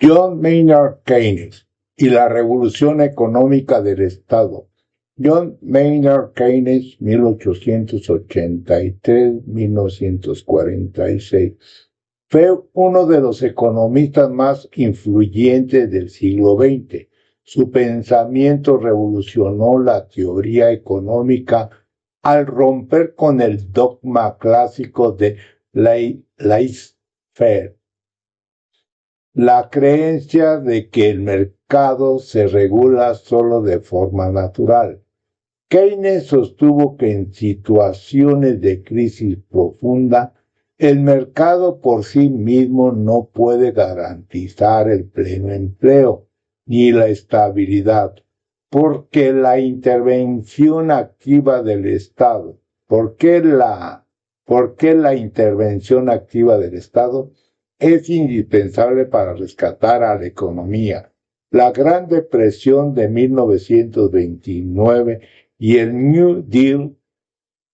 John Maynard Keynes y la revolución económica del Estado. John Maynard Keynes, 1883-1946, fue uno de los economistas más influyentes del siglo XX. Su pensamiento revolucionó la teoría económica al romper con el dogma clásico de laissez-faire, la creencia de que el mercado se regula solo de forma natural. Keynes sostuvo que en situaciones de crisis profunda, el mercado por sí mismo no puede garantizar el pleno empleo ni la estabilidad, porque la intervención activa del Estado, ¿por qué la intervención activa del Estado es indispensable para rescatar a la economía? La Gran Depresión de 1929 y el New Deal.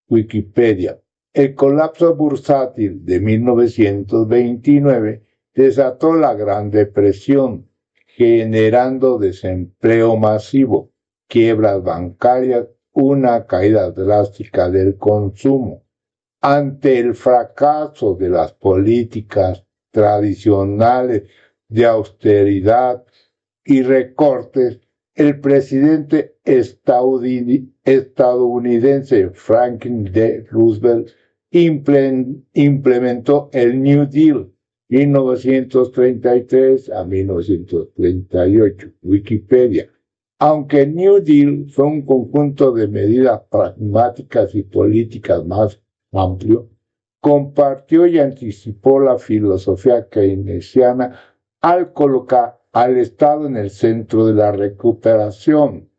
Wikipedia. El colapso bursátil de 1929 desató la Gran Depresión, generando desempleo masivo, quiebras bancarias, una caída drástica del consumo. Ante el fracaso de las políticas tradicionales de austeridad y recortes, el presidente estadounidense Franklin D. Roosevelt implementó el New Deal 1933 a 1938. Wikipedia. Aunque el New Deal fue un conjunto de medidas pragmáticas y políticas más amplio, compartió y anticipó la filosofía keynesiana al colocar al Estado en el centro de la recuperación.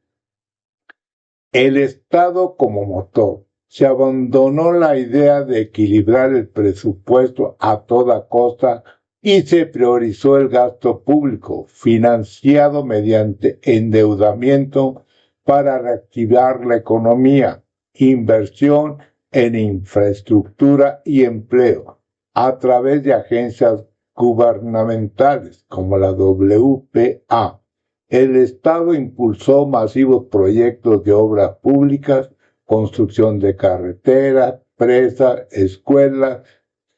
El Estado como motor. Se abandonó la idea de equilibrar el presupuesto a toda costa y se priorizó el gasto público, financiado mediante endeudamiento para reactivar la economía, inversión en infraestructura y empleo, a través de agencias gubernamentales como la WPA. El Estado impulsó masivos proyectos de obras públicas, construcción de carreteras, presas, escuelas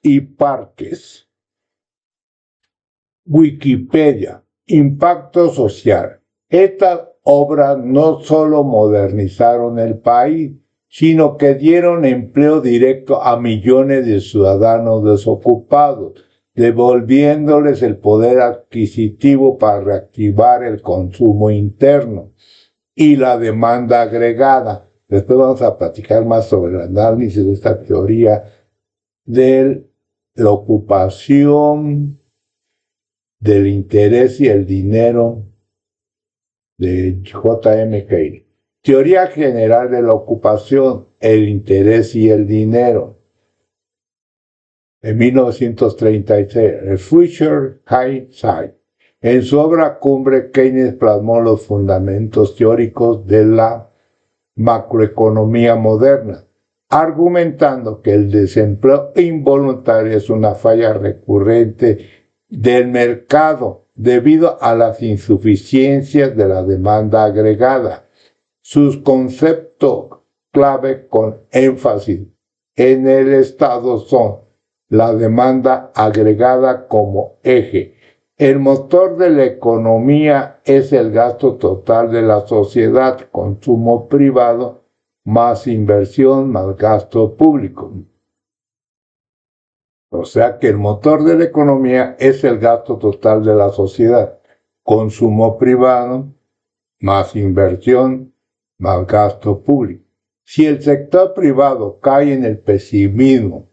y parques. Wikipedia. Impacto social. Estas obras no solo modernizaron el país, sino que dieron empleo directo a millones de ciudadanos desocupados, devolviéndoles el poder adquisitivo para reactivar el consumo interno y la demanda agregada. Después vamos a platicar más sobre el análisis de esta teoría de la ocupación, del interés y el dinero de J.M. Keynes. Teoría general de la ocupación, el interés y el dinero. En 1936, el Future Hindsight. En su obra cumbre, Keynes plasmó los fundamentos teóricos de la macroeconomía moderna, argumentando que el desempleo involuntario es una falla recurrente del mercado debido a las insuficiencias de la demanda agregada. Sus conceptos clave con énfasis en el Estado son la demanda agregada como eje. El motor de la economía es el gasto total de la sociedad, consumo privado, más inversión, más gasto público. O sea que el motor de la economía es el gasto total de la sociedad, consumo privado, más inversión, más gasto público. Si el sector privado cae en el pesimismo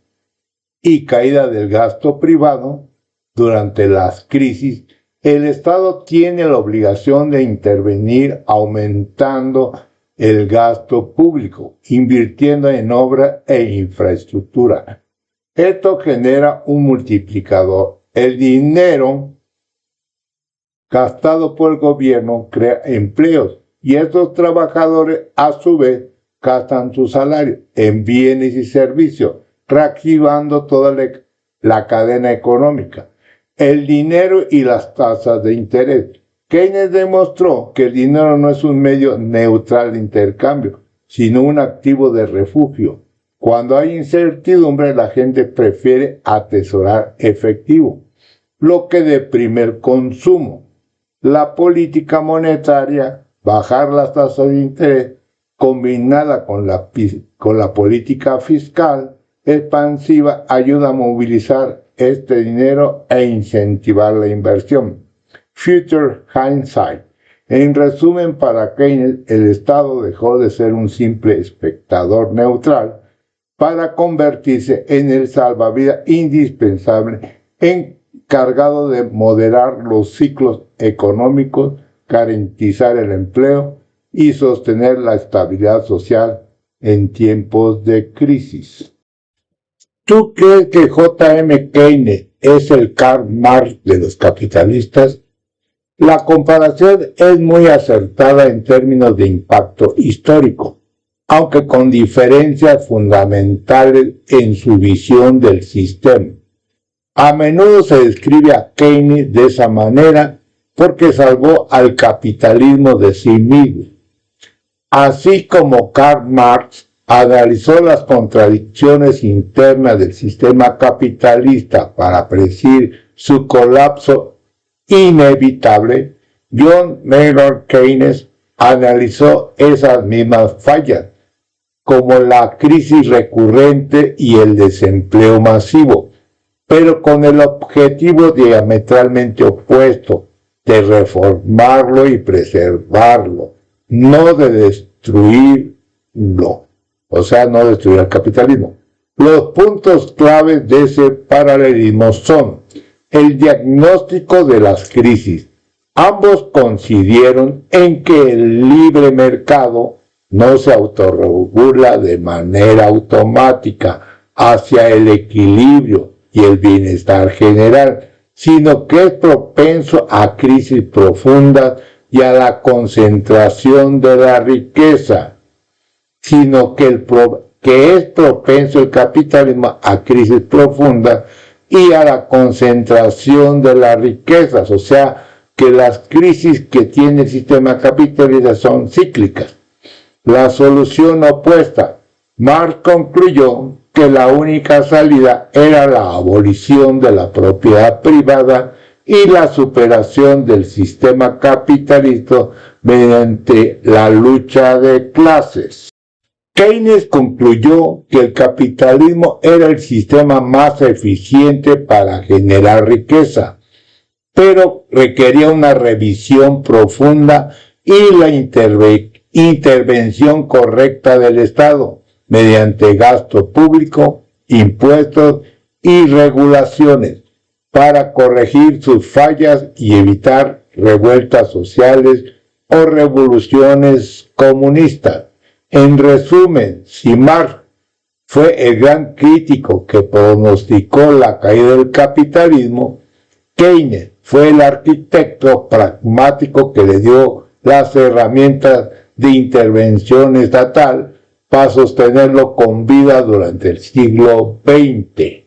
y caída del gasto privado durante las crisis, el Estado tiene la obligación de intervenir aumentando el gasto público, invirtiendo en obra e infraestructura. Esto genera un multiplicador. El dinero gastado por el gobierno crea empleos y estos trabajadores a su vez gastan su salario en bienes y servicios, reactivando toda la cadena económica. el dinero y las tasas de interés. Keynes demostró que el dinero no es un medio neutral de intercambio, sino un activo de refugio. Cuando hay incertidumbre, la gente prefiere atesorar efectivo, lo que deprime el consumo. La política monetaria, bajar las tasas de interés, combinada con la política fiscal expansiva, ayuda a movilizar este dinero e incentivar la inversión. Future hindsight. En resumen, para Keynes, el Estado dejó de ser un simple espectador neutral para convertirse en el salvavidas indispensable encargado de moderar los ciclos económicos, garantizar el empleo y sostener la estabilidad social en tiempos de crisis. ¿Tú crees que J.M. Keynes es el Karl Marx de los capitalistas? La comparación es muy acertada en términos de impacto histórico, aunque con diferencias fundamentales en su visión del sistema. A menudo se describe a Keynes de esa manera porque salvó al capitalismo de sí mismo. Así como Karl Marx analizó las contradicciones internas del sistema capitalista para predecir su colapso inevitable, John Maynard Keynes analizó esas mismas fallas, como la crisis recurrente y el desempleo masivo, pero con el objetivo diametralmente opuesto de reformarlo y preservarlo, no de destruirlo, o sea, no destruir el capitalismo. Los puntos claves de ese paralelismo son el diagnóstico de las crisis. Ambos coincidieron en que el libre mercado no se autorregula de manera automática hacia el equilibrio y el bienestar general, sino que es propenso a crisis profundas y a la concentración de la riqueza, sino que es propenso el capitalismo a crisis profundas y a la concentración de las riquezas, o sea, que las crisis que tiene el sistema capitalista son cíclicas. La solución opuesta. Marx concluyó que la única salida era la abolición de la propiedad privada y la superación del sistema capitalista mediante la lucha de clases. Keynes concluyó que el capitalismo era el sistema más eficiente para generar riqueza, pero requería una revisión profunda y la intervención correcta del Estado mediante gasto público, impuestos y regulaciones para corregir sus fallas y evitar revueltas sociales o revoluciones comunistas. En resumen, si Marx fue el gran crítico que pronosticó la caída del capitalismo, Keynes fue el arquitecto pragmático que le dio las herramientas de intervención estatal para sostenerlo con vida durante el siglo XX.